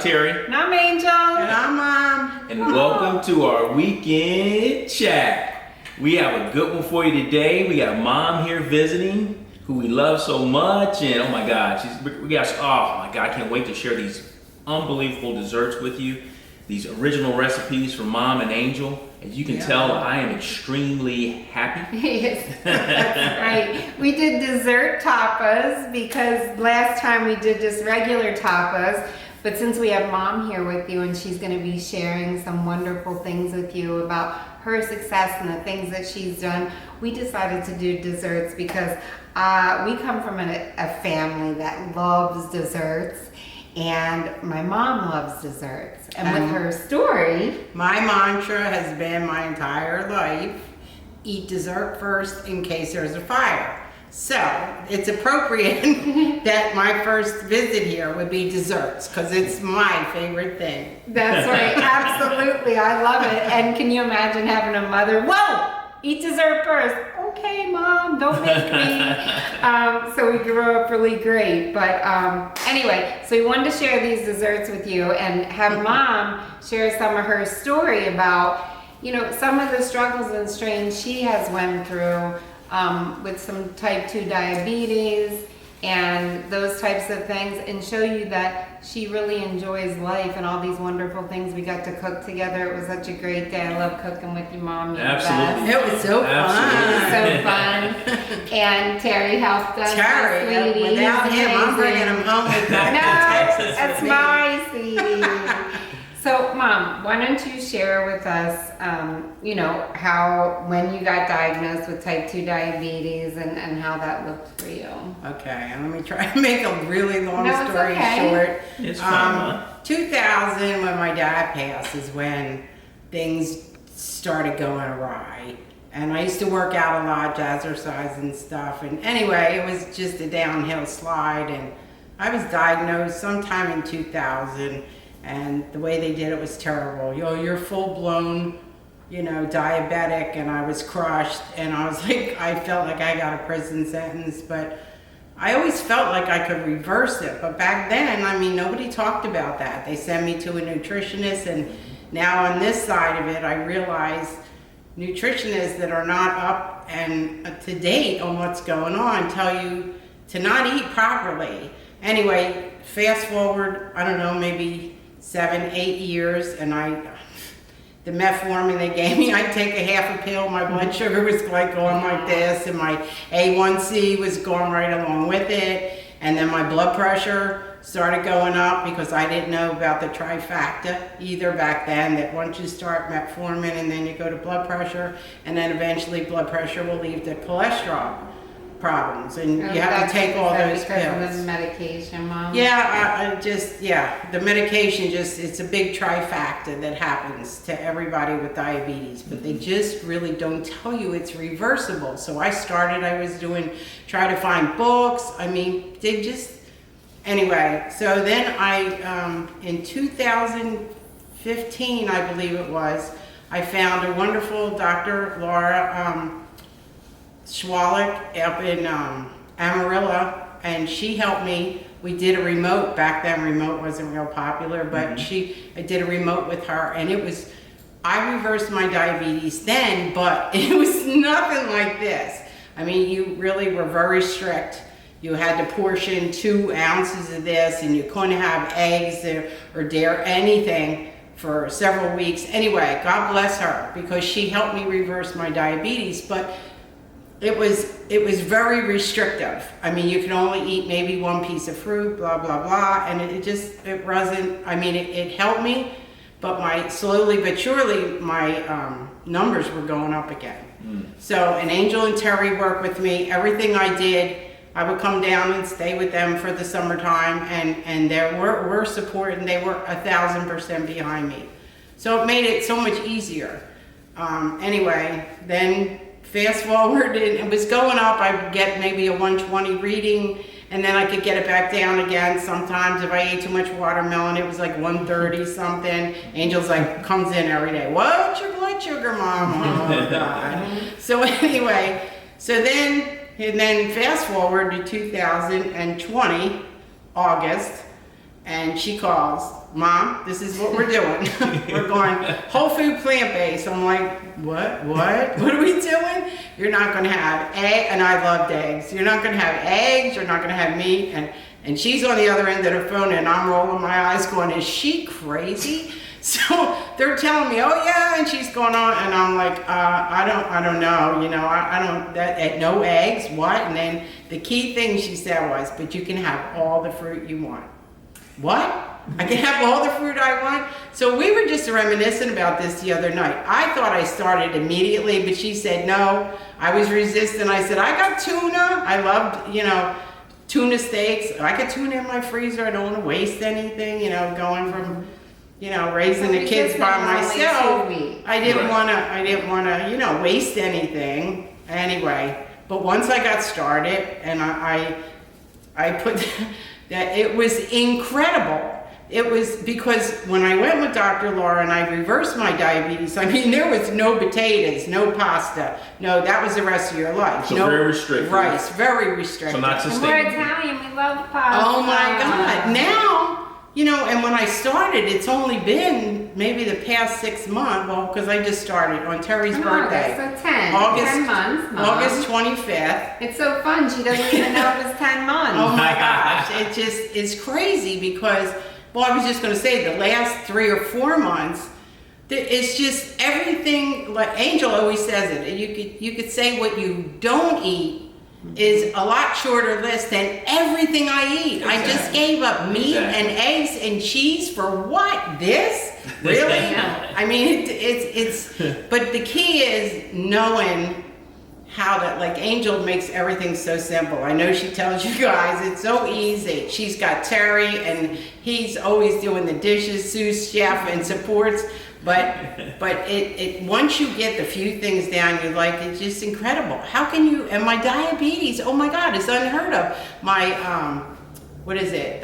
Terry. And I'm Angel. And I'm Mom. And welcome to our weekend chat. We have a good one for you today. We got Mom here visiting, who we love so much. And oh my God, I can't wait to share these unbelievable desserts with you. These original recipes from Mom and Angel. As you can tell, I am extremely happy. Yes, that's right. We did dessert tapas because last time we did just regular tapas. But since we have Mom here with you and she's going to be sharing some wonderful things with you about her success and the things that she's done, we decided to do desserts because we come from a family that loves desserts. And my mom loves desserts. And with her story... My mantra has been my entire life, eat dessert first in case there's a fire. So, it's appropriate that my first visit here would be desserts, because it's my favorite thing. That's right, absolutely, I love it. And can you imagine having a mother, whoa, eat dessert first. Okay, Mom, don't make me. So we grew up really great. But anyway, so we wanted to share these desserts with you and have Mom share some of her story about, some of the struggles and strains she has went through with some type 2 diabetes and those types of things, and show you that she really enjoys life and all these wonderful things we got to cook together. It was such a great day. I love cooking with you, Mom. Absolutely. It was so fun. So fun. And Terry helped us. Terry, without him, I'm bringing him home with back to Texas. That's my sweetie. So, Mom, why don't you share with us, when you got diagnosed with type 2 diabetes and how that looked for you. Okay, let me try to make a really long story okay. short. It's fun, 2000, when my dad passed, is when things started going awry. And I used to work out a lot, jazzercise and stuff. And anyway, it was just a downhill slide. And I was diagnosed sometime in 2000. And the way they did it was terrible. You're full-blown, diabetic, and I was crushed. And I was like, I felt like I got a prison sentence. But I always felt like I could reverse it. But back then, nobody talked about that. They sent me to a nutritionist. And now on this side of it, I realize nutritionists that are not up and to date on what's going on tell you to not eat properly. Anyway, fast forward, I don't know, maybe 7-8 years, and the metformin they gave me, I'd take a half a pill, my blood sugar was going like this, and my A1C was going right along with it, and then my blood pressure started going up because I didn't know about the trifecta either back then, that once you start metformin and then you go to blood pressure, and then eventually blood pressure will lead to cholesterol problems, and you have to take all those pills. Because of the medication, Mom? Yeah, the medication it's a big trifecta that happens to everybody with diabetes, but they just really don't tell you it's reversible. So I was try to find books. Anyway, so then in 2015, I believe it was, I found a wonderful Dr. Laura Schwalik up in Amarillo, and she helped me. We did a remote. Back then remote wasn't real popular, but I did a remote with her, and I reversed my diabetes then, but it was nothing like this. You really were very strict. You had to portion 2 ounces of this, and you couldn't have eggs or dairy, anything, for several weeks. Anyway, God bless her, because she helped me reverse my diabetes, but it was very restrictive. You can only eat maybe 1 piece of fruit, blah, blah, blah. And it wasn't, it helped me, but slowly but surely, my numbers were going up again. So, and Angel and Terry worked with me. Everything I did, I would come down and stay with them for the summertime, and they were support, and they were 1,000% behind me. So it made it so much easier. Anyway, then fast forward, it was going up. I would get maybe a 120 reading, and then I could get it back down again. Sometimes if I ate too much watermelon, it was like 130 something. Angel's comes in every day. What's your blood sugar, Mom? Oh, God. So anyway, then fast forward to 2020, August, and she calls Mom, this is what we're doing. We're going whole food plant-based. I'm like, what? What are we doing? You're not gonna have egg, and I loved eggs. You're not gonna have eggs, you're not gonna have meat, and she's on the other end of the phone, and I'm rolling my eyes going, is she crazy? So they're telling me, oh yeah, and she's going on, and I'm like, I don't know, you know, I don't, no eggs, what? And then the key thing she said was, but you can have all the fruit you want. What? I can have all the fruit I want? So we were just reminiscing about this the other night. I thought I started immediately, but she said no. I was resistant. I said, I got tuna. I loved, you know, tuna steaks. I got tuna in my freezer. I don't want to waste anything, you know, going from, you know, raising the kids by myself. I didn't want to, you know, waste anything. Anyway, but once I got started and I put that, it was incredible. It was because when I went with Dr. Laura and I reversed my diabetes, I mean, there was no potatoes, no pasta. No, that was the rest of your life. So no very restricted. Rice, very restricted. So not And we're sustainable. Italian, we love pasta. Oh my God. Now, you know, and when I started, it's only been maybe the past 6 months, well, because I just started on Terry's birthday. So 10 August, months, Mom. August 25th. It's so fun, she doesn't even know it was 10 months. Oh my gosh, it's crazy because, well, I was just going to say the last 3 or 4 months, it's just everything, like Angel always says it, you could say what you don't eat is a lot shorter list than everything I eat. Exactly. I just gave up meat and eggs and cheese for what? This? Really? I mean, it's but the key is knowing how to, like Angel makes everything so simple. I know she tells you guys it's so easy. She's got Terry and he's always doing the dishes, sous chef, and supports. But it once you get the few things down you like, it's just incredible. How can you, and my diabetes, oh my God, it's unheard of. My what is it?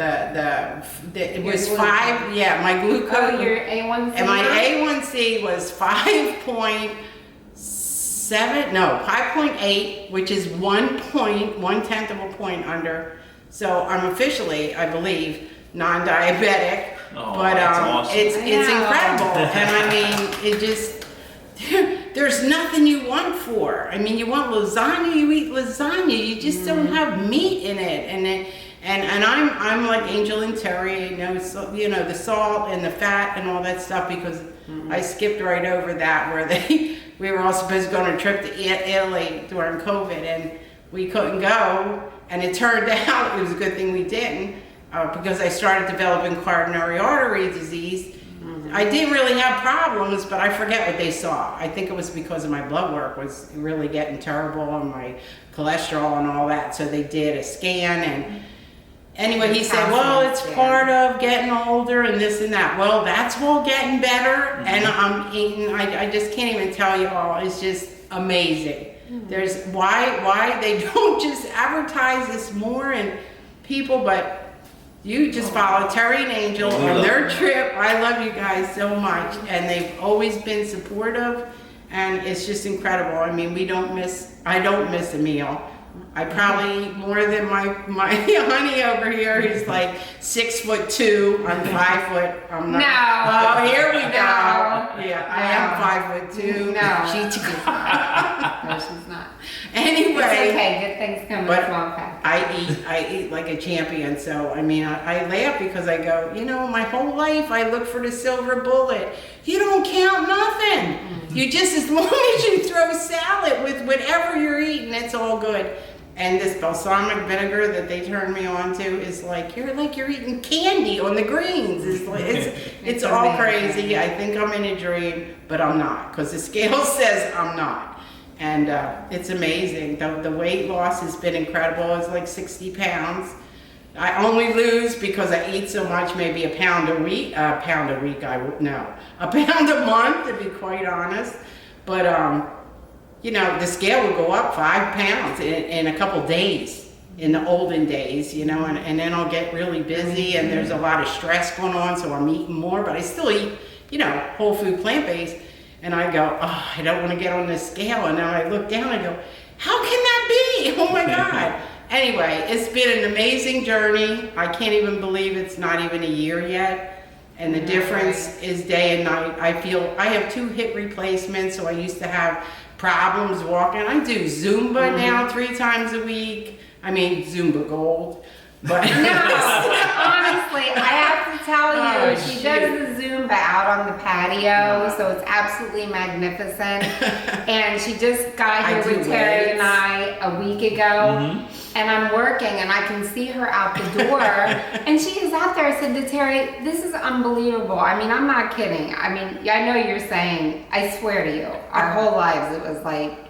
It was 5, yeah, my glucose. Oh, your A1C? And my A1C was 5.8, which is 1/10 of a point under. So I'm officially, I believe, non-diabetic. Oh, but that's awesome. it's incredible. And I mean, it just, there's nothing you want for. I mean, you want lasagna, you eat lasagna. You just don't have meat in it. And I'm like Angel and Terry, you know, so, you know, the salt and the fat and all that stuff, because I skipped right over that where we were all supposed to go on a trip to Italy during COVID and we couldn't go. And it turned out it was a good thing we didn't. Because I started developing coronary artery disease. I didn't really have problems, but I forget what they saw. I think it was because of my blood work was really getting terrible and my cholesterol and all that. So they did a scan and anyway, he said, well, it's part of getting older and this and that. Well, that's all getting better and I'm eating, I just can't even tell you all. It's just amazing. There's why they don't just advertise this more and people, but you just follow Terry and Angel on their trip. I love you guys so much. And they've always been supportive. And it's just incredible. I mean, I don't miss a meal. I probably eat more than my honey over here. He's like 6'2". I'm 5 foot. I'm not. No. Oh, here we go. No. Yeah, I am 5'2". No. No, she's not. Anyway. It's okay, good things come in But small packs. I eat like a champion. So, I mean, I laugh because I go, you know, my whole life I look for the silver bullet. You don't count nothing. You just, as long as you throw salad with whatever you're eating, it's all good. And this balsamic vinegar that they turned me on to is like you're eating candy on the greens. It's all crazy. I think I'm in a dream, but I'm not, because the scale says I'm not. And it's amazing. The weight loss has been incredible. It's like 60 pounds. I only lose because I eat so much, maybe a pound a week, a pound a month, to be quite honest. But you know, the scale will go up 5 pounds in a couple days in the olden days, you know, and then I'll get really busy and there's a lot of stress going on, so I'm eating more, but I still eat, you know, whole food plant-based. And I go, oh, I don't want to get on this scale. And then I look down and go, how can that be? Oh my God. Anyway, it's been an amazing journey. I can't even believe it's not even a year yet. And the difference is day and night. I have 2 hip replacements, so I used to have problems walking. I do Zumba now 3 times a week. I mean, Zumba Gold. But No, honestly, I have to tell you, she does the Zumba out on the patio, so it's absolutely magnificent. And she just got here with Terry and I a week ago, and I'm working, and I can see her out the door, and she is out there. I said to Terry, this is unbelievable. I mean, I'm not kidding. I mean, I know you're saying, I swear to you, our whole lives it was like,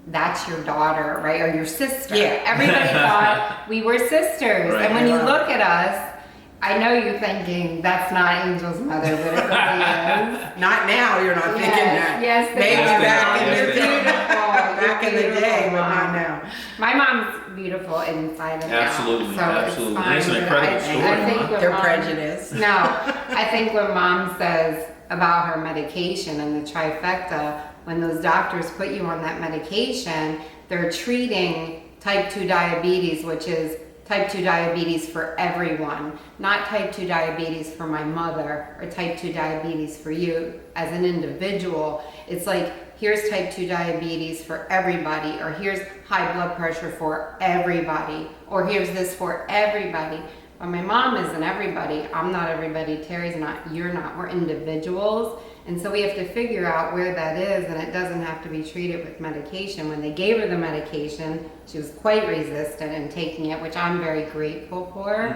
that's your daughter, right? Or your sister. Yeah. Everybody thought we were sisters. Right. And when you look at us, I know you're thinking that's not Angel's mother, but it really is. not now, you're not thinking that. Yes, Maybe back in the day. Beautiful. Back in the day, but not now. My mom's beautiful inside and out. Absolutely, So absolutely. It's fine, It's an but incredible I story, think Mom. when They're Mom- prejudiced. No, I think when Mom says about her medication and the trifecta, when those doctors put you on that medication, they're treating type 2 diabetes, which is type 2 diabetes for everyone, not type 2 diabetes for my mother or type 2 diabetes for you as an individual. It's like, here's type 2 diabetes for everybody, or here's high blood pressure for everybody, or here's this for everybody. But my mom isn't everybody. I'm not everybody. Terry's not. You're not. We're individuals. And so we have to figure out where that is, and it doesn't have to be treated with medication. When they gave her the medication, she was quite resistant in taking it, which I'm very grateful for.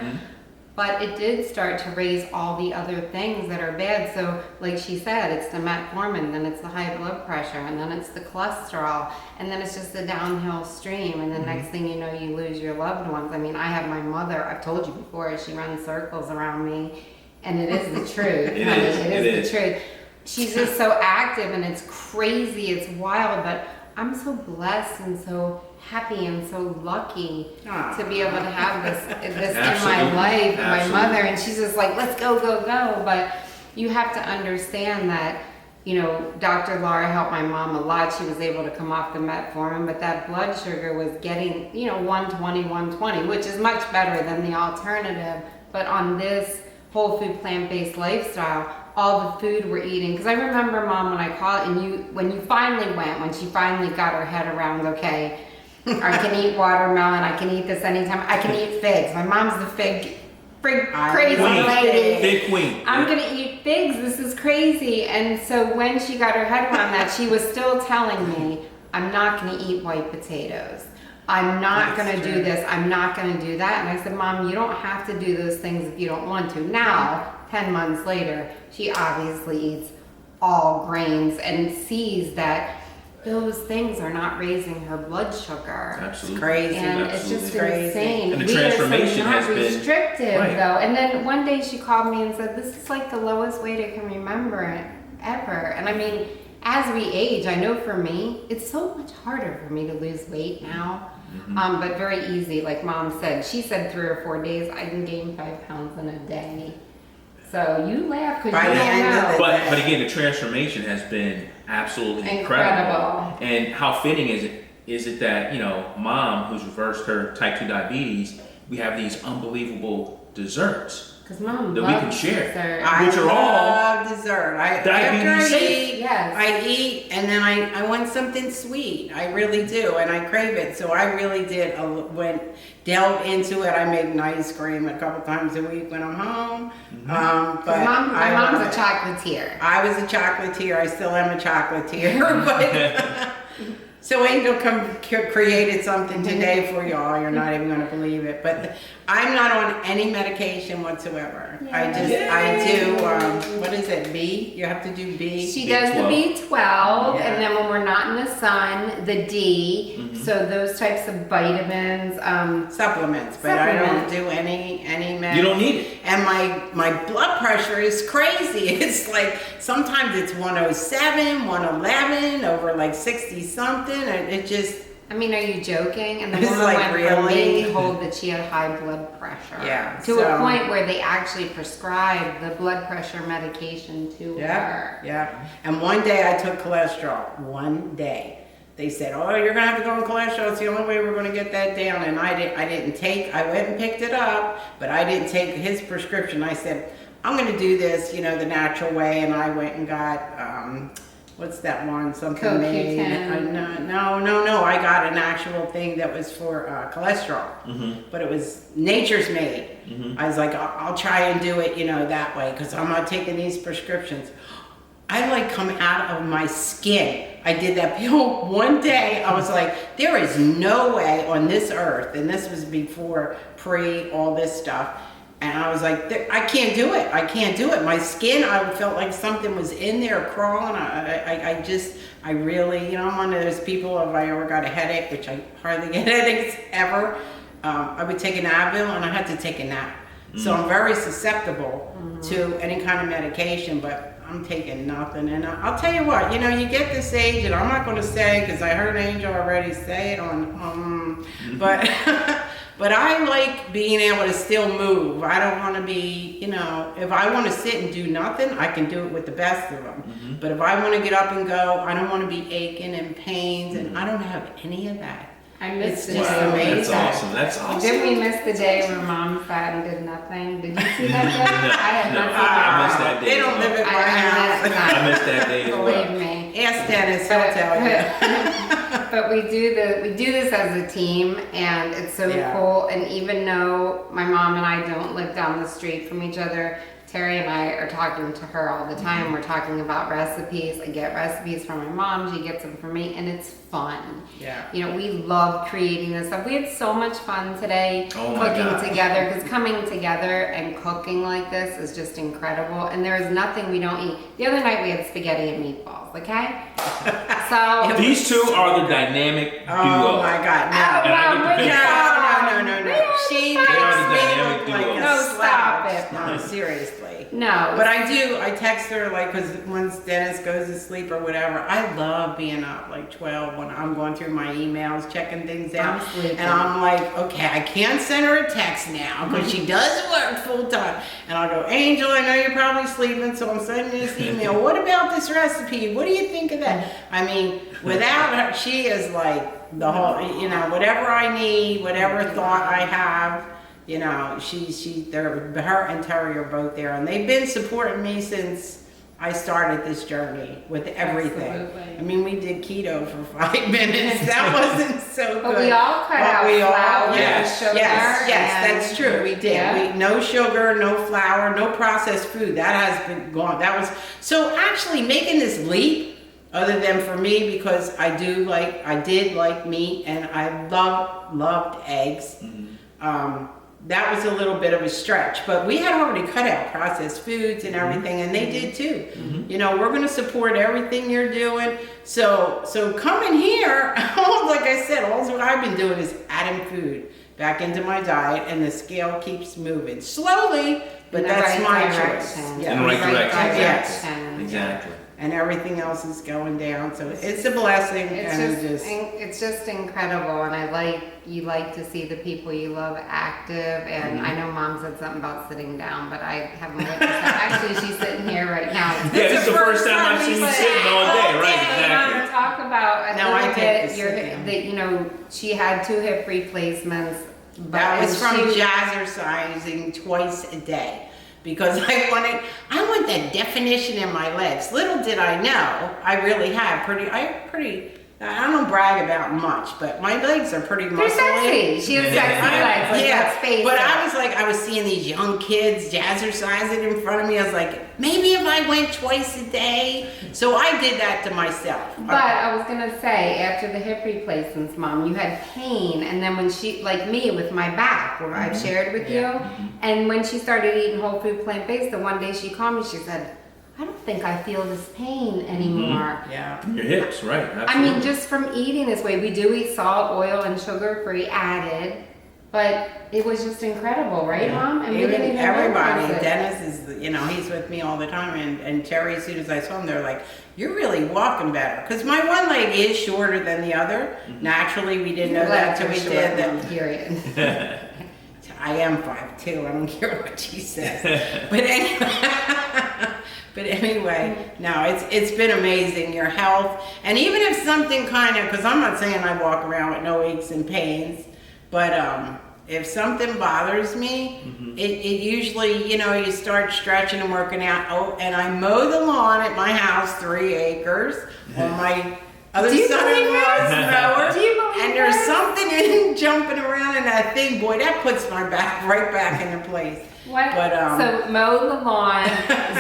But it did start to raise all the other things that are bad. So like she said, it's the metformin, then it's the high blood pressure, and then it's the cholesterol, and then it's just a downhill stream. And the next thing you know, you lose your loved ones. I mean, I have my mother, I've told you before, she runs circles around me, and it is the truth. It honey. is, It it is the truth. She's just so active, and it's crazy, it's wild, but I'm so blessed and so happy and so lucky to be able to have this in my Absolutely. life, my Absolutely. mother, and she's just like, let's go, go, go. But you have to understand that, you know, Dr. Laura helped my mom a lot. She was able to come off the metformin, but that blood sugar was getting, 120, which is much better than the alternative. But on this whole food, plant-based lifestyle, all the food we're eating, because I remember, Mom, when I called, and when she finally got her head around, okay, I can eat watermelon, I can eat this anytime, I can eat figs. My mom's the fig crazy Queen. lady. Big queen. I'm gonna eat figs, this is crazy. And so when she got her head around that, she was still telling me, I'm not gonna eat white potatoes. I'm not gonna do this, I'm not gonna do that. And I said, Mom, you don't have to do those things if you don't want to. Now, 10 months later, she obviously eats all grains and sees that those things are not raising her blood sugar. Absolutely. Crazy. And Absolutely. it's just Crazy. insane. And the We are so transformation not has been- restrictive Right. though. And then one day she called me and said, this is like the lowest weight I can remember it ever. And I mean, as we age, I know for me, it's so much harder for me to lose weight now. But very easy, like Mom said. She said 3 or 4 days, I can gain 5 pounds in a day. So you laugh because By you the don't end of know. the- But again, the transformation has been absolutely incredible. And how fitting is it that, Mom, who's reversed her type 2 diabetes, we have these unbelievable desserts Because Mom that we can loves share. dessert. Which are all love dessert. diabetes After I safe. eat, Yes. I eat, and then I want something sweet. I really do, and I crave it. So I really did delve into it. I make nice cream a couple times a week when I'm home. But My mom's love a it. chocolatier. I was a chocolatier. I still am a chocolatier. But so Angel created something today for y'all. You're not even going to believe it. But I'm not on any medication whatsoever. I do, what is it, B? You have to do B? She B12. does the B12, Yeah. and then when we're not in the sun, the D. So those types of vitamins. Supplements, but I don't do any meds. You don't need it. And my blood pressure is crazy. It's like, sometimes it's 107, 111, over like 60 something, and it just, I mean, are you joking? And the It's woman like, went really? from being told that she had high blood pressure Yeah, to so- a point where they actually prescribed the blood pressure medication to her. Yeah. And one day I took cholesterol. One day. They said, oh, you're going to have to go on cholesterol. It's the only way we're going to get that down. And I went and picked it up, but I didn't take his prescription. I said, I'm going to do this, you know, the natural way. And I went and got, what's that one? Something made. No. I got an actual thing that was for cholesterol, but it was Nature's Made. I was like, I'll try and do it, you know, that way, because I'm not taking these prescriptions. I like come out of my skin. I did that pill one day. I was like, there is no way on this earth, and this was before all this stuff. And I was like, I can't do it. I can't do it. My skin, I felt like something was in there crawling. I really, you know, I'm one of those people, if I ever got a headache, which I hardly get headaches ever, I would take an Advil and I had to take a nap. So I'm very susceptible to any kind of medication, but I'm taking nothing. And I'll tell you what, you know, you get this age, and I'm not going to say, because I heard Angel already say it on, but but I like being able to still move. I don't want to be, you know, if I want to sit and do nothing, I can do it with the best of them. But if I want to get up and go, I don't want to be aching and pains, and I don't have any of that. I missed It's it. just Wow, amazing. that's awesome. That's awesome. Did we miss the day where Mom sat and did nothing? Did you see that day? I had No, not I seen missed that day. They don't live at my house. I I missed that day as well. Believe me. Ask Dennis, he'll tell you. But we do this as a team, and it's so Yeah. cool. And even though my mom and I don't live down the street from each other, Terry and I are talking to her all the time. We're talking about recipes. I get recipes from my mom. She gets them from me, and it's fun. Yeah. You know, we love creating this stuff. We had so much fun today Oh my cooking gosh. together, because coming together and cooking like this is just incredible. And there is nothing we don't eat. The other night we had spaghetti and meatballs, okay? So These two are the dynamic duo. Oh my God, no. And I get the big No. She makes They are the me dynamic look like duo. a No, stop slouch. it. No, seriously. no. But I text her, like, because once Dennis goes to sleep or whatever, I love being up like 12 when I'm going through my emails, checking things out. I'm sleeping. And I'm like, okay, I can't send her a text now because she does work full time. And I'll go, Angel, I know you're probably sleeping, so I'm sending you this email. What about this recipe? What do you think of that? I mean, without her, she is like the whole, you know, whatever I need, whatever thought I have, you know, her and Terry are both there, and they've been supporting me since I started this journey with everything. Absolutely. I mean, we did keto for 5 minutes. That wasn't so good. But we all cut out flour and sugar. Yes, and- that's true. We did. Yeah. No sugar, no flour, no processed food. That has been gone. That was so actually making this leap. Other than for me, because I did like meat, and I loved eggs. That was a little bit of a stretch, but we had already cut out processed foods and everything, and they did too. You know, we're going to support everything you're doing. So coming here, like I said, all I've been doing is adding food back into my diet, and the scale keeps moving slowly, but that's my choice. direction. In the right direction. Yes. Exactly. And everything else is going down, so it's a blessing. It's just incredible, and you like to see the people you love active. And I know Mom said something about sitting down, but I haven't witnessed that. Actually, she's sitting here right now. Yeah, this is the first time I've seen you sitting all day, right? Exactly. Talk about No, I take the your sit down. that you know she had 2 hip replacements. That was from she- jazzercising twice a day. Because I want that definition in my legs. Little did I know, I really have I don't brag about much, but my legs are pretty They're muscly. sexy. She has sexy legs. Like, Yeah, let's face but it. I was seeing these young kids jazzercising in front of me. I was like, maybe if I went twice a day. So I did that to myself. But I was gonna say, after the hip replacements, Mom, you had pain, and then when she, like me with my back, where I've shared with you, and when she started eating whole food plant-based, the one day she called me, she said, I don't think I feel this pain anymore. Yeah. Your hips, right? Absolutely. I mean, just from eating this way, we do eat salt, oil, and sugar-free added, but it was just incredible, right, Mom? And we didn't even Everybody, realize it. Mm-hmm. Dennis is, you know, he's with me all the time, and Terry, as soon as I saw him, they're like, you're really walking better. Because my one leg is shorter than the other. Naturally, we didn't know that till we did that. Period. I am 5'2", I don't care what she says. But anyway, no, it's been amazing, your health. And even if something kind of, because I'm not saying I walk around with no aches and pains, but if something bothers me, it usually, you start stretching and working out. Oh, and I mow the lawn at my house, 3 acres, on my other son-in-law's mower. Do you believe And there's this? something in jumping around in that thing, boy, that puts my back right back into place. What? But, So mow the lawn,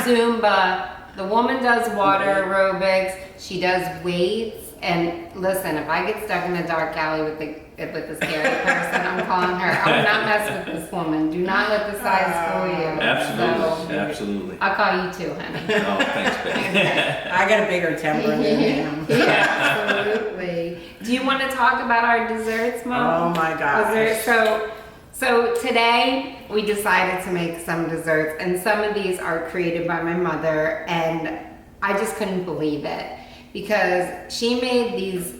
Zumba. The woman does water aerobics. She does weights. And listen, if I get stuck in a dark alley with the scary person, I'm calling her. I would not mess with this woman. Do not let the size fool you. Absolutely, So, absolutely. I'll call you too, honey. Oh, thanks, babe. I got a bigger temper than him. Yeah, absolutely. Do you want to talk about our desserts, Mom? Oh my gosh. So today we decided to make some desserts, and some of these are created by my mother, and I just couldn't believe it because she made these,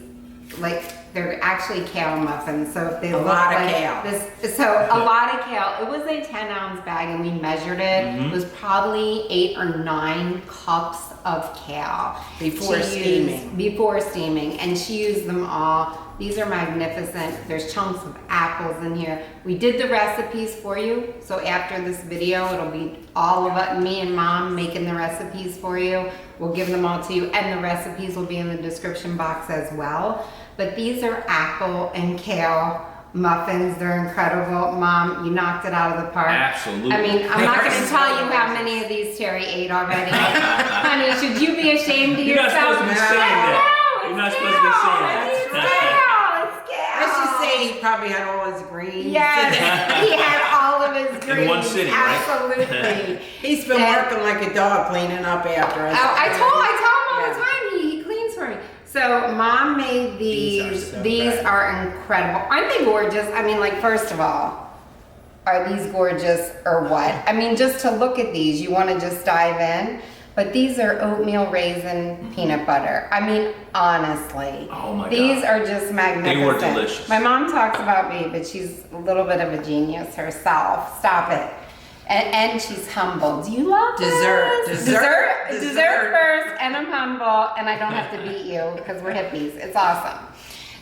like, they're actually kale muffins. So if they look lot of like kale. this, so a lot of kale. It was a 10-ounce bag, and we measured it. It was probably 8 or 9 cups of kale Before She steaming. used- before steaming, and she used them all. These are magnificent. There's chunks of apples in here. We did the recipes for you, so after this video, it'll be all of it, me and Mom making the recipes for you. We'll give them all to you, and the recipes will be in the description box as well. But these are apple and kale muffins. They're incredible. Mom, you knocked it out of the park. Absolutely. I mean, I'm not going to tell you how many of these Terry ate already. Honey, should you be ashamed of You're not yourself? supposed to be saying that. You're not supposed to be saying that. Let's just say he probably had all his greens. Yes, he had all of his greens. In one sitting, right? Absolutely. He's been And- working like a dog cleaning up after us. I tell him all Yeah. the time, he cleans for me. So Mom made these. These are so good. Are incredible. Aren't they gorgeous? I mean, like, first of all, are these gorgeous or what? I mean, just to look at these, you want to just dive in. But these are oatmeal raisin peanut butter. I mean, honestly. Oh my These God. are just magnificent. They were delicious. My mom talks about me, but she's a little bit of a genius herself. Stop it. And she's humble. Do you love Dessert. this? Dessert. Dessert first, and I'm humble, and I don't have to beat you because we're hippies. It's awesome.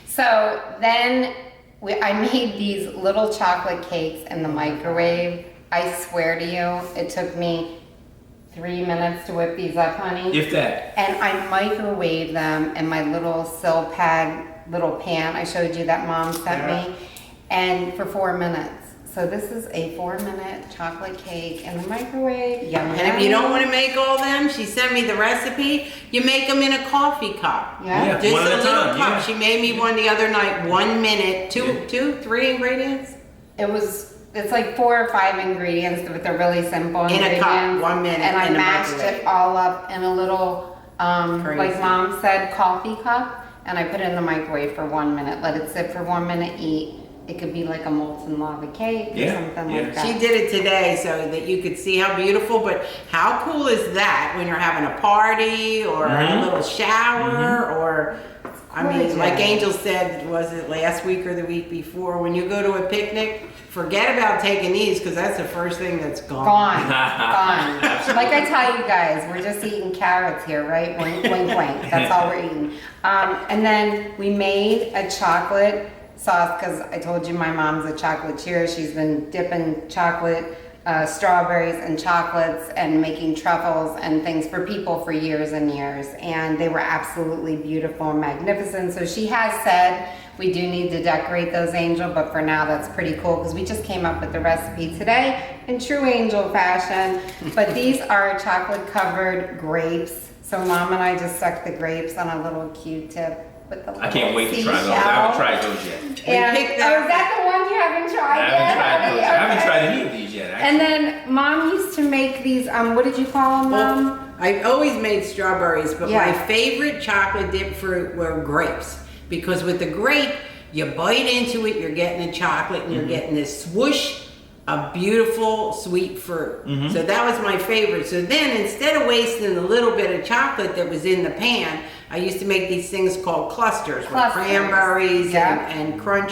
So then I made these little chocolate cakes in the microwave. I swear to you, it took me 3 minutes to whip these up, honey. If that. And I microwave them in my little Silpad little pan I showed you that Mom sent me, and for 4 minutes. So this is a 4-minute chocolate cake in the microwave. Yum, And if you don't want to make all them, she sent me the recipe. You make them in a coffee cup. Yeah. Just one a at a little time, cup. yeah. She made me one the other night. 1 minute. Two, 3 ingredients. It's like 4 or 5 ingredients, but they're really simple In a ingredients. cup, 1 minute And I in a mashed microwave. it all up in a little, Crazy. like Mom said, coffee cup. And I put it in the microwave for 1 minute. Let it sit for 1 minute, eat. It could be like a molten lava cake or Yeah, something yeah. like that. She did it today so that you could see how beautiful, but how cool is that when you're having a party or a little shower or, I mean, Gorgeous. like Angel said, was it last week or the week before, when you go to a picnic, forget about taking these because that's the first thing that's gone. Gone. Like I tell you guys, we're just eating carrots here, right? Wink, wink, wink. That's all we're eating. And then we made a chocolate sauce because I told you my mom's a chocolatier. She's been dipping chocolate, strawberries and chocolates and making truffles and things for people for years and years. And they were absolutely beautiful and magnificent. So she has said we do need to decorate those, Angel, but for now that's pretty cool because we just came up with the recipe today in true Angel fashion. But these are chocolate covered grapes. So Mom and I just stuck the grapes on a little Q-tip with the I can't wait to try those. I seashell. haven't tried those yet. And, picked is that- that the one you haven't tried I yet? haven't tried those. I haven't Okay. tried any of these yet, actually. And then Mom used to make these, what did you call them, Mom? Well, I always made strawberries, but Yeah. my favorite chocolate dip fruit were grapes. Because with the grape, you bite into it, you're getting the chocolate, and you're getting this swoosh of beautiful sweet fruit. So that was my favorite. So then instead of wasting the little bit of chocolate that was in the pan, I used to make these things called clusters with Clusters. cranberries Yeah. and crunch.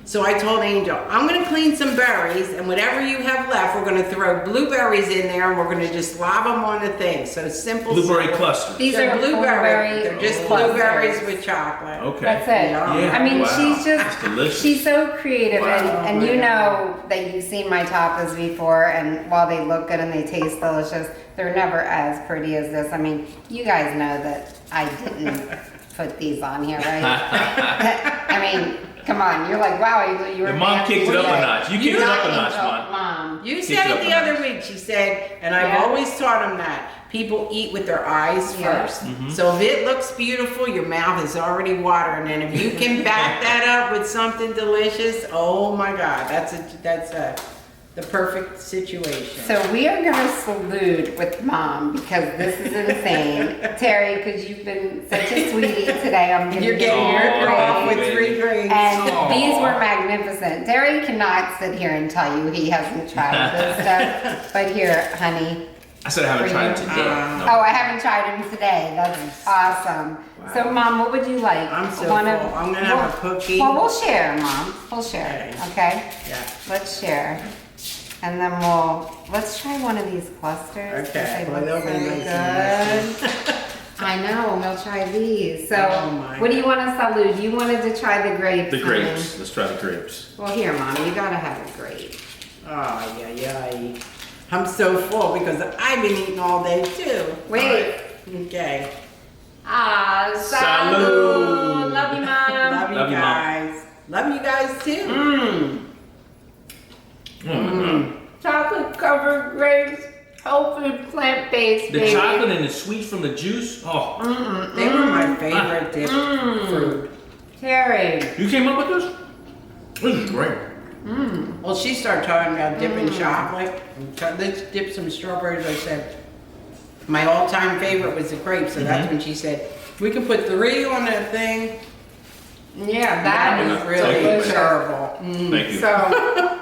So I told Angel, I'm gonna clean some berries, and whatever you have left, we're gonna throw blueberries in there, and we're gonna just lob them on the thing. So simple. Blueberry simple. cluster. These They're are blueberry. They're just clusters. blueberries with chocolate. Okay. That's it. Yeah. I mean, Wow. she's That's just, delicious. she's so creative, Wow. and you know that you've seen my tapas before, and while they look good and they taste delicious, they're never as pretty as this. I mean, you guys know that I didn't put these on here, right? I mean, come on, you're like, wow, you were And Mom fancy kicked it up a today. notch. You kicked it up a notch, Angel, Mom. Mom. You Kicked said it up it a the other notch. week, she said, and I've Yeah. always taught them that people eat with their eyes Yeah. first. So if it looks beautiful, your mouth is already watering, and if you can back that up with something delicious, oh my God, that's the perfect situation. So we are gonna salute with Mom because this is insane. Terry, because you've been such a sweetie today, I'm gonna You're give getting you your your off grade. with 3 grades. And Aw. these were magnificent. Terry cannot sit here and tell you he hasn't tried this stuff. But here, honey. I said I haven't For tried you. it today. No. Oh, I haven't tried them today. That's awesome. So, Mom, what would you like? I'm so One full. of- I'm gonna have a cookie. Well, we'll share, Mom. We'll share. Okay. Yeah. Let's share. And then let's try one of these clusters. Okay, They well, look they'll be so nice and good. I know, we'll try these. So, Oh my what do you want to salute? You wanted to try the grapes. The honey. grapes. Let's try the grapes. Well, here, Mom, you gotta have a grape. Oh, yeah. I'm so full because I've been eating all day too. Wait. Okay. Ah, Salud. salud. Love you, Mom. Love you Love you, Mom. guys. Love you guys too. Mmm. Oh my God. Chocolate covered grapes, healthy, plant-based, The baby. chocolate and the sweet from the juice. Oh, They were my favorite dip fruit. Terry. you came up with this? This is great. Well, she started talking about dipping chocolate. Let's dip some strawberries. I said, my all-time favorite was the grape, so that's when she said, we can put 3 on that thing. Yeah, That that was is really delicious. terrible. Thank you. So,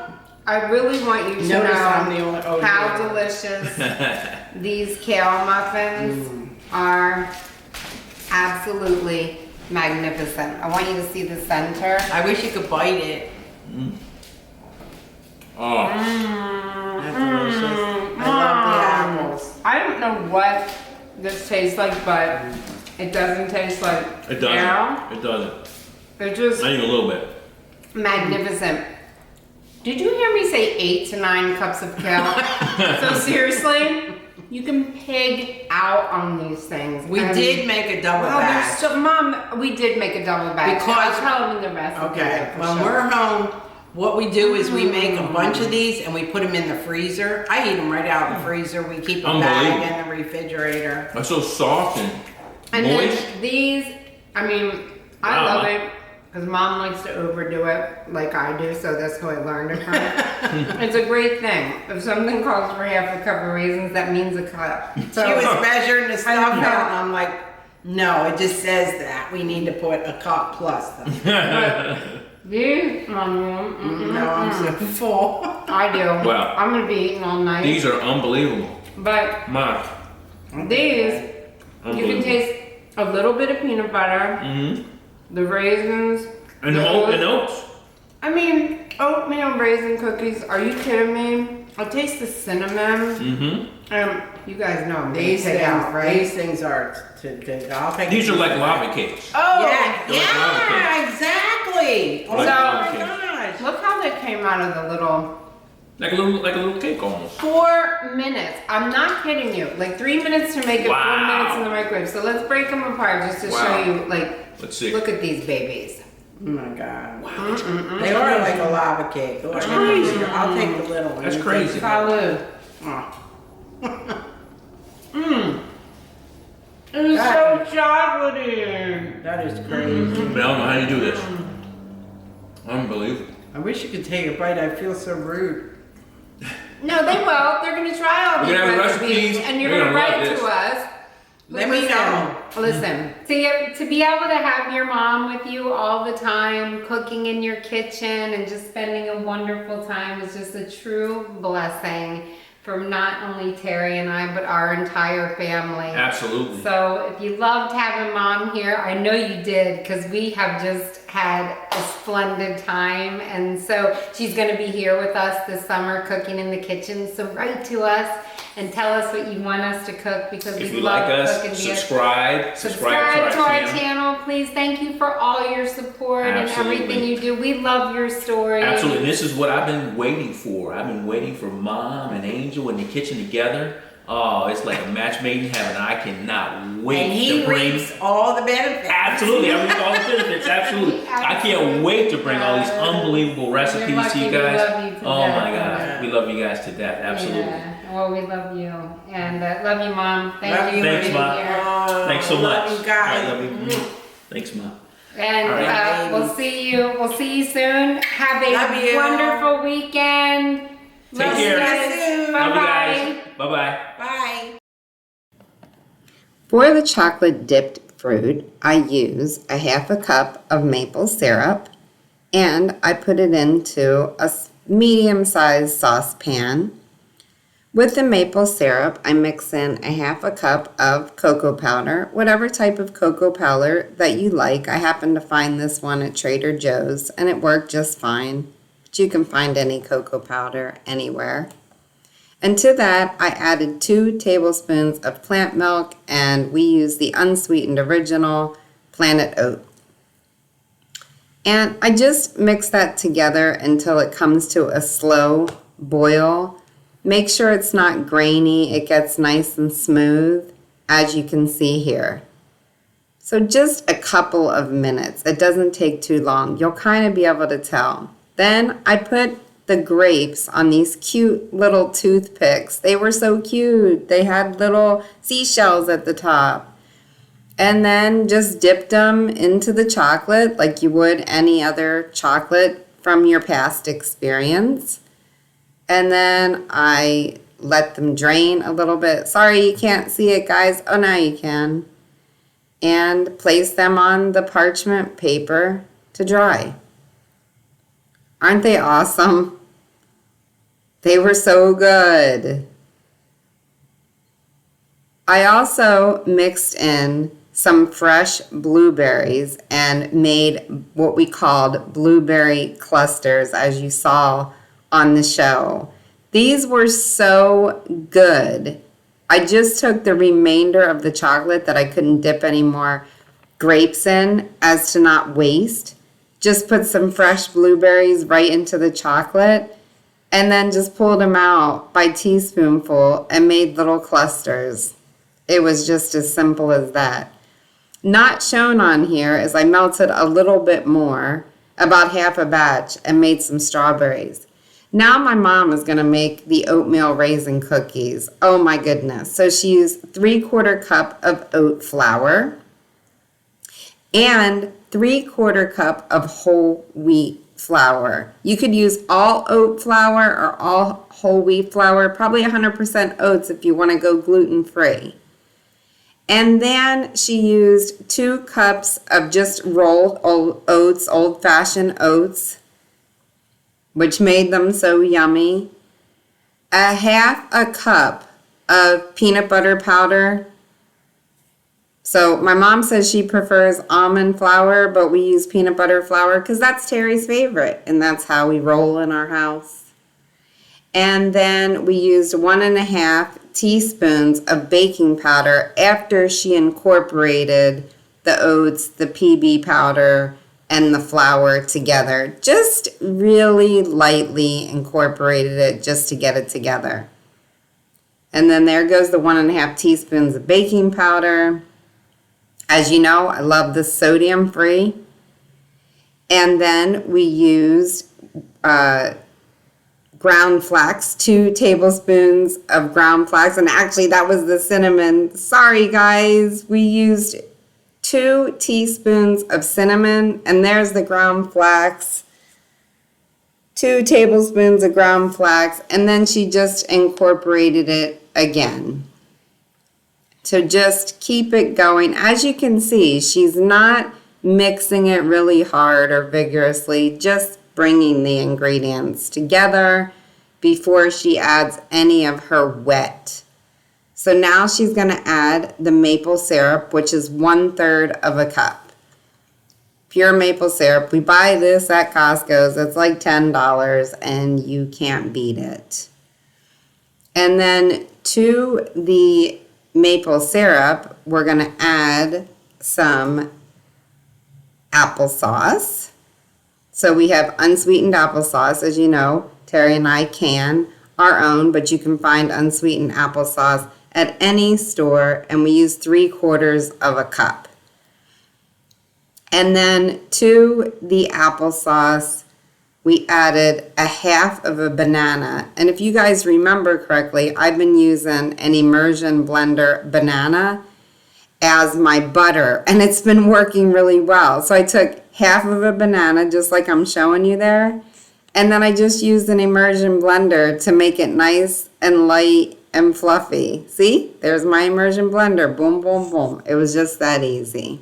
I really want you to Notice I'm the know only. Oh, how yeah. delicious these kale muffins are. Absolutely magnificent. I want you to see the center. I wish you could bite it. Oh, That's delicious. I love the apples. I don't know what this tastes like, but it doesn't taste like it kale. doesn't. It doesn't. They're just Not even a little bit. magnificent. Did you hear me say 8 to 9 cups of kale? So seriously, you can pig out on these things. We And- did make a double Well, there's batch. so, Mom, we did make a double batch. Because- I'll tell them in the recipe. Okay, for when sure. we're home, what we do is we make a bunch of these and we put them in the freezer. I eat them right out of the freezer. We keep a bag Unbelievable. in the refrigerator. They're so soft and And moist. then these, I mean, I Wow. love it because Mom likes to overdo it like I do, so that's how I learned it from. It's a great thing. If something calls for half a cup of raisins, that means a cup. So, She was measuring the stuff know. out and I'm like, no, it just says that. We need to put a cup plus them. these, No, I'm so full. I do. Wow. I'm gonna be eating all night. These are unbelievable. But My. these, you can taste a little bit of peanut butter, the raisins, And the oat oats. and oats. I mean, oatmeal raisin cookies. Are you kidding me? I taste the cinnamon. You guys know I'm gonna These take things, out, right? these things are, I'll take These are like back. lava cakes. Oh, Yeah, They're like lava yeah, exactly. Oh Like lava my cakes. gosh. look how they came out of the little. Like a little cake almost. 4 minutes. I'm not kidding you. Like 3 minutes to make it, 4 Wow. minutes in the microwave. So let's break them apart just to Wow. show you. Like, Let's see. look at these babies. Oh my god. They are like a lava cake. Look, crazy. I'll take the little one. That's You crazy. take the- Salud. Oh. It's That- so chocolatey. That is crazy. But I don't know how you do this. Unbelievable. I wish you could take a bite. I feel so rude. No, they will. They're going to try all We're these gonna have recipes, recipes. and you're We're going to gonna love write this. to us. Let me know. Listen, to be able to have your mom with you all the time, cooking in your kitchen and just spending a wonderful time is just a true blessing from not only Terry and I, but our entire family. Absolutely. So if you loved having Mom here, I know you did, because we have just had a splendid time. And so she's going to be here with us this summer cooking in the kitchen. So write to us and tell us what you want us to cook, because If we you love like us, cooking. subscribe Subscribe to to our channel. channel, please. Thank you for all your support Absolutely. and everything you do. We love your story. Absolutely. And this is what I've been waiting for. I've been waiting for Mom and Angel in the kitchen together. Oh, it's like a match made in heaven. I cannot wait And he to bring. reaps all the benefits. Absolutely, I reap all the benefits. Absolutely. I can't wait to bring all these unbelievable recipes You're lucky. to you We guys. love you to Oh death. my God, we love you guys to death. Absolutely. Yeah. Well, we love you. And love you, Mom. Thank Love you you, for Thanks, being Mom. here. Thanks so love much. you guys. I love you. Thanks, Mom. And All right. we'll see you soon. Have a Love you. wonderful weekend. Take Love care. you guys. Soon. Bye Love you bye. guys. Bye bye. Bye. For the chocolate dipped fruit, I use a half a cup of maple syrup, and I put it into a medium-sized saucepan. With the maple syrup, I mix in a half a cup of cocoa powder, whatever type of cocoa powder that you like. I happened to find this one at Trader Joe's, and it worked just fine. But you can find any cocoa powder anywhere. And to that, I added 2 tablespoons of plant milk, and we use the unsweetened original Planet Oat. And I just mix that together until it comes to a slow boil. Make sure it's not grainy, it gets nice and smooth, as you can see here. So just a couple of minutes, it doesn't take too long. You'll kind of be able to tell. Then I put the grapes on these cute little toothpicks. They were so cute. They had little seashells at the top. And then just dipped them into the chocolate like you would any other chocolate from your past experience. And then I let them drain a little bit. Sorry, you can't see it, guys. Oh, now you can. And place them on the parchment paper to dry. Aren't they awesome? They were so good. I also mixed in some fresh blueberries and made what we called blueberry clusters, as you saw on the show. These were so good. I just took the remainder of the chocolate that I couldn't dip any more grapes in as to not waste. Just put some fresh blueberries right into the chocolate and then just pulled them out by teaspoonful and made little clusters. It was just as simple as that. Not shown on here is I melted a little bit more, about half a batch, and made some strawberries. Now my mom is going to make the oatmeal raisin cookies. Oh my goodness. So she used 3/4 cup of oat flour and 3/4 cup of whole wheat flour. You could use all oat flour or all whole wheat flour, probably 100% oats if you want to go gluten-free. And then she used 2 cups of just rolled oats, old-fashioned oats, which made them so yummy. A half a cup of peanut butter powder. So my mom says she prefers almond flour, but we use peanut butter flour because that's Terry's favorite, and that's how we roll in our house. And then we used 1.5 teaspoons of baking powder after she incorporated the oats, the PB powder, and the flour together. Just really lightly incorporated it just to get it together. And then there goes the 1.5 teaspoons of baking powder. As you know, I love the sodium free. And then we used ground flax, 2 tablespoons of ground flax. And actually that was the cinnamon. Sorry guys, we used 2 teaspoons of cinnamon, and there's the ground flax. 2 tablespoons of ground flax, and then she just incorporated it again. So just keep it going. As you can see, she's not mixing it really hard or vigorously, just bringing the ingredients together before she adds any of her wet. So now she's going to add the maple syrup, which is 1/3 of a cup. Pure maple syrup. We buy this at Costco's. It's like $10 and you can't beat it. And then to the maple syrup, we're going to add some applesauce. So we have unsweetened applesauce. As you know, Terry and I can our own, but you can find unsweetened applesauce at any store, and we use 3/4 of a cup. And then to the applesauce, we added a half of a banana. And if you guys remember correctly, I've been using an immersion blender banana as my butter, and it's been working really well. So I took half of a banana, just like I'm showing you there, and then I just used an immersion blender to make it nice and light and fluffy. See, there's my immersion blender. Boom, boom, boom. It was just that easy.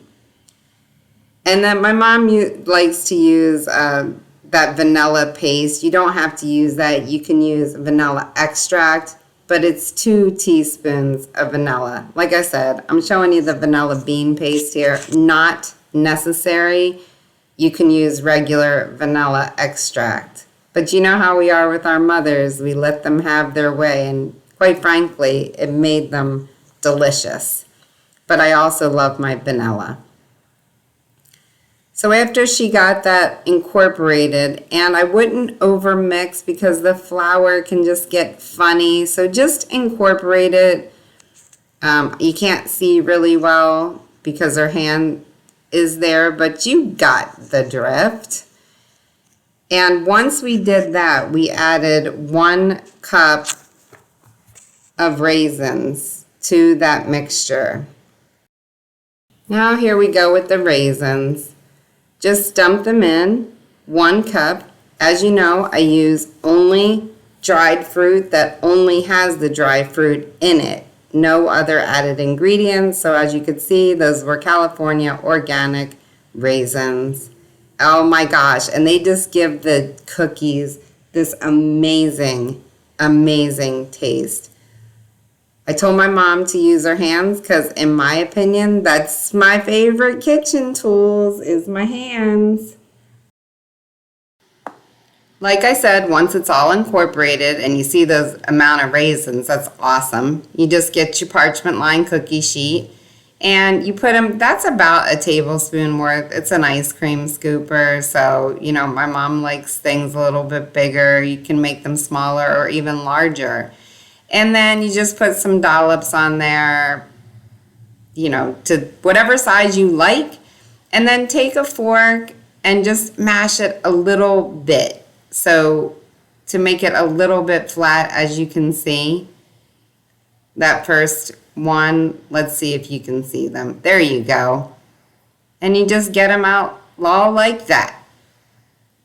And then my mom likes to use that vanilla paste. You don't have to use that. You can use vanilla extract, but it's 2 teaspoons of vanilla. Like I said, I'm showing you the vanilla bean paste here. Not necessary. You can use regular vanilla extract. But you know how we are with our mothers. We let them have their way, and quite frankly, it made them delicious. But I also love my vanilla. So after she got that incorporated, and I wouldn't overmix because the flour can just get funny, so just incorporate it. You can't see really well because her hand is there, but you got the drift. And once we did that, we added 1 cup of raisins to that mixture. Now here we go with the raisins. Just dump them in, 1 cup. As you know, I use only dried fruit that only has the dried fruit in it. No other added ingredients. So as you could see, those were California organic raisins. Oh my gosh. And they just give the cookies this amazing, amazing taste. I told my mom to use her hands because in my opinion, that's my favorite kitchen tools is my hands. Like I said, once it's all incorporated and you see those amount of raisins, that's awesome. You just get your parchment lined cookie sheet and you put them, that's about a tablespoon worth. It's an ice cream scooper. So, you know, my mom likes things a little bit bigger. You can make them smaller or even larger. And then you just put some dollops on there, you know, to whatever size you like. And then take a fork and just mash it a little bit. So to make it a little bit flat, as you can see, that first one, let's see if you can see them. There you go. And you just get them out all like that.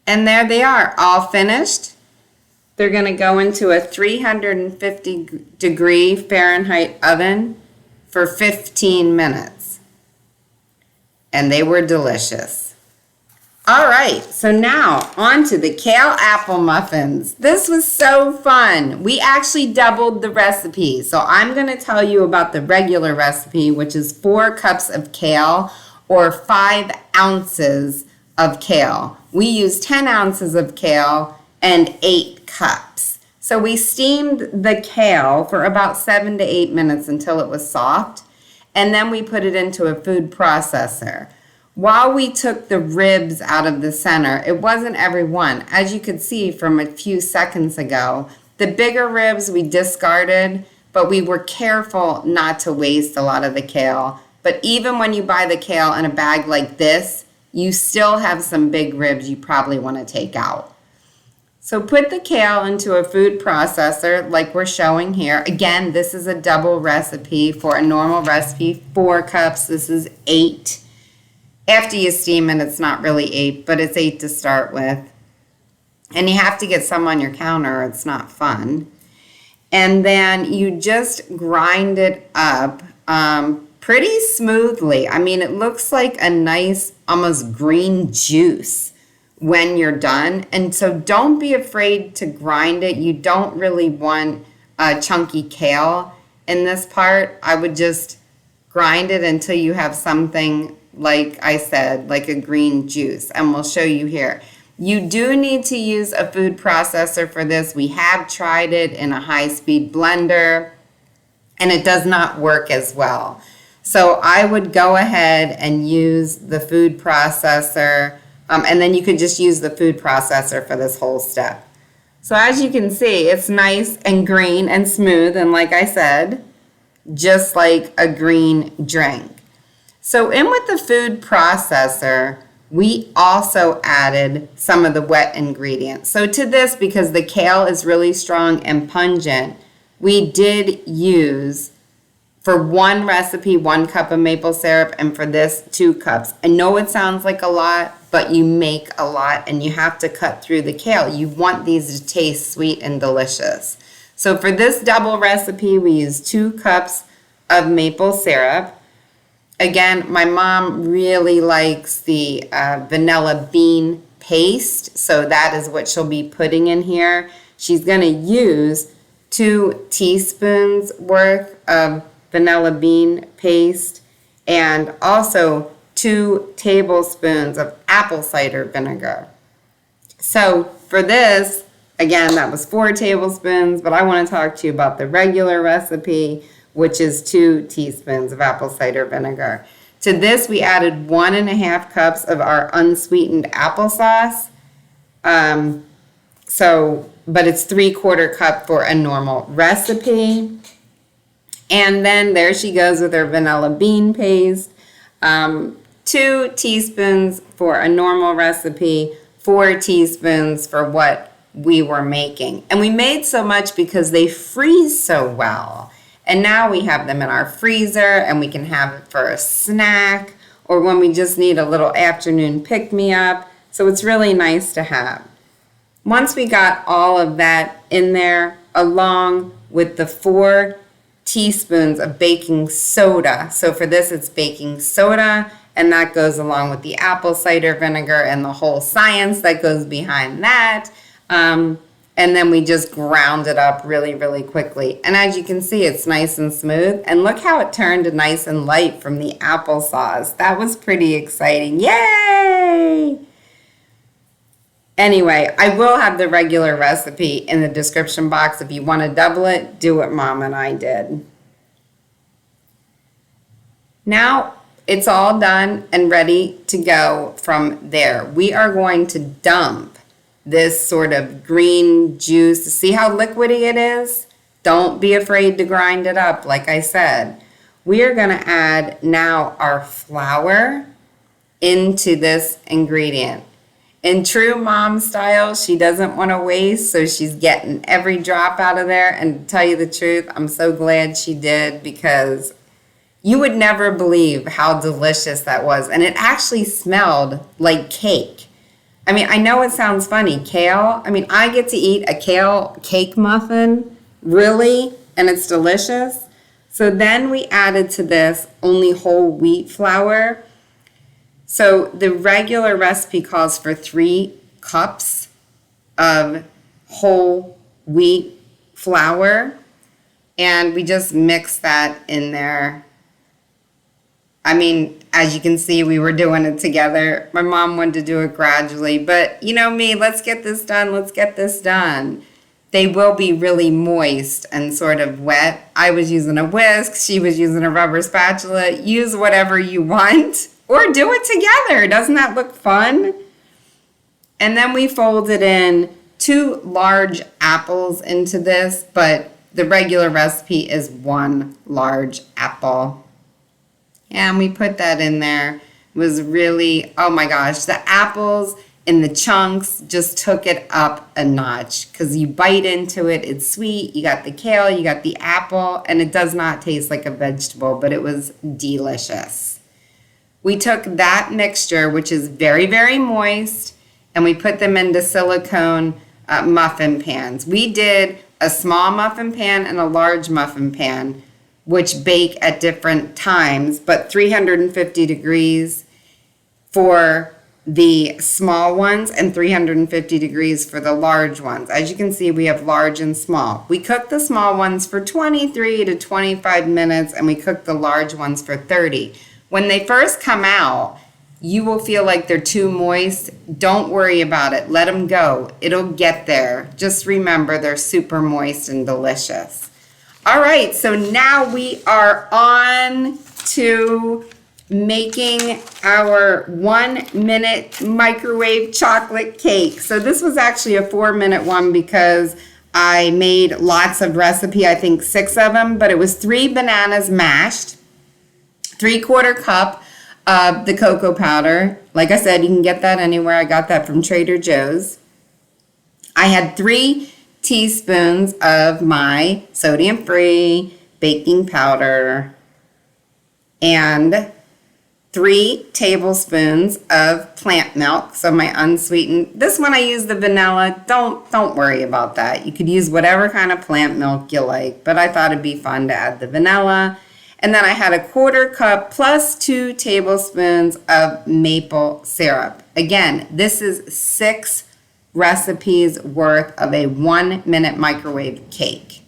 And there they are, all finished. They're going to go into a 350 degree Fahrenheit oven for 15 minutes. And they were delicious. All right, so now on to the kale apple muffins. This was so fun. We actually doubled the recipe. So I'm going to tell you about the regular recipe, which is 4 cups of kale or 5 ounces of kale. We use 10 ounces of kale and 8 cups. So we steamed the kale for about 7 to 8 minutes until it was soft, and then we put it into a food processor. While we took the ribs out of the center, it wasn't every one. As you could see from a few seconds ago, the bigger ribs we discarded, but we were careful not to waste a lot of the kale. But even when you buy the kale in a bag like this, you still have some big ribs you probably want to take out. So put the kale into a food processor like we're showing here. Again, this is a double recipe. For a normal recipe, 4 cups. This is 8. After you steam it, it's not really 8, but it's 8 to start with. And you have to get some on your counter or it's not fun. And then you just grind it up pretty smoothly. I mean, it looks like a nice, almost green juice when you're done. And so don't be afraid to grind it. You don't really want chunky kale in this part. I would just grind it until you have something, like I said, like a green juice. And we'll show you here. You do need to use a food processor for this. We have tried it in a high-speed blender, and it does not work as well. So I would go ahead and use the food processor, and then you could just use the food processor for this whole step. So as you can see, it's nice and green and smooth, and like I said, just like a green drink. So in with the food processor, we also added some of the wet ingredients. So to this, because the kale is really strong and pungent, we did use, for one recipe, 1 cup of maple syrup, and for this, 2 cups. I know it sounds like a lot, but you make a lot and you have to cut through the kale. You want these to taste sweet and delicious. So for this double recipe, we used 2 cups of maple syrup. Again, my mom really likes the vanilla bean paste, so that is what she'll be putting in here. She's going to use 2 teaspoons worth of vanilla bean paste and also 2 tablespoons of apple cider vinegar. So for this, again, that was 4 tablespoons, but I want to talk to you about the regular recipe, which is 2 teaspoons of apple cider vinegar. To this, we added 1.5 cups of our unsweetened applesauce. But it's 3/4 cup for a normal recipe. And then there she goes with her vanilla bean paste. 2 teaspoons for a normal recipe, 4 teaspoons for what we were making. And we made so much because they freeze so well. And now we have them in our freezer, and we can have it for a snack or when we just need a little afternoon pick-me-up. So it's really nice to have. Once we got all of that in there, along with the 4 teaspoons of baking soda. So for this, it's baking soda, and that goes along with the apple cider vinegar and the whole science that goes behind that. And then we just ground it up really, really quickly. And as you can see, it's nice and smooth. And look how it turned nice and light from the applesauce. That was pretty exciting. Yay! Anyway, I will have the regular recipe in the description box. If you want to double it, do what Mom and I did. Now it's all done and ready to go from there. We are going to dump this sort of green juice. See how liquidy it is? Don't be afraid to grind it up, like I said. We are going to add now our flour into this ingredient. In true mom style, she doesn't want to waste, so she's getting every drop out of there. And to tell you the truth, I'm so glad she did, because you would never believe how delicious that was. And it actually smelled like cake. I mean, I know it sounds funny, kale. I mean, I get to eat a kale cake muffin, really, and it's delicious. So then we added to this only whole wheat flour. So the regular recipe calls for 3 cups of whole wheat flour, and we just mix that in there. I mean, as you can see, we were doing it together. My mom wanted to do it gradually, but you know me, let's get this done, let's get this done. They will be really moist and sort of wet. I was using a whisk, she was using a rubber spatula. Use whatever you want, or do it together. Doesn't that look fun? And then we folded in 2 large apples into this, but the regular recipe is 1 large apple. And we put that in there. It was really, oh my gosh, the apples and the chunks just took it up a notch, because you bite into it, it's sweet, you got the kale, you got the apple, and it does not taste like a vegetable, but it was delicious. We took that mixture, which is very, very moist, and we put them into silicone muffin pans. We did a small muffin pan and a large muffin pan, which bake at different times, but 350 degrees for the small ones and 350 degrees for the large ones. As you can see, we have large and small. We cook the small ones for 23 to 25 minutes and we cook the large ones for 30. When they first come out, you will feel like they're too moist. Don't worry about it. Let them go. It'll get there. Just remember they're super moist and delicious. All right, so now we are on to making our 1-minute microwave chocolate cake. So this was actually a 4-minute one because I made lots of recipe, I think 6 of them, but it was 3 bananas mashed, 3/4 cup of the cocoa powder. Like I said, you can get that anywhere. I got that from Trader Joe's. I had 3 teaspoons of my sodium-free baking powder and 3 tablespoons of plant milk, so my unsweetened. This one I use the vanilla. Don't worry about that. You could use whatever kind of plant milk you like, but I thought it'd be fun to add the vanilla. And then I had a 1/4 cup plus 2 tablespoons of maple syrup. Again, this is 6 recipes worth of a 1-minute microwave cake.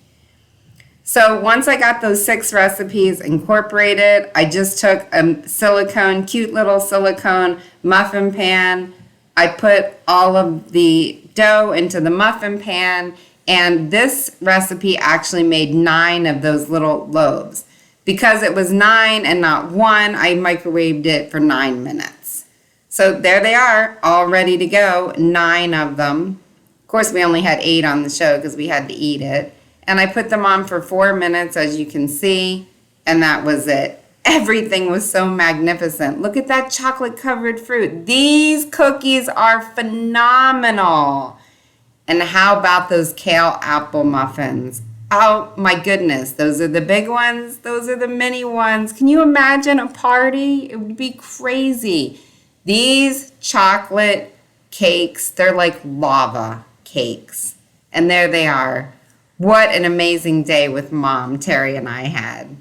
So once I got those 6 recipes incorporated, I just took a cute little silicone muffin pan. I put all of the dough into the muffin pan, and this recipe actually made 9 of those little loaves. Because it was 9 and not 1, I microwaved it for 9 minutes. So there they are, all ready to go, 9 of them. Of course, we only had 8 on the show because we had to eat it. And I put them on for 4 minutes, as you can see, and that was it. Everything was so magnificent. Look at that chocolate-covered fruit. These cookies are phenomenal. And how about those kale apple muffins? Oh my goodness, those are the big ones. Those are the mini ones. Can you imagine a party? It would be crazy. These chocolate cakes, they're like lava cakes. And there they are. What an amazing day with Mom, Terry, and I had.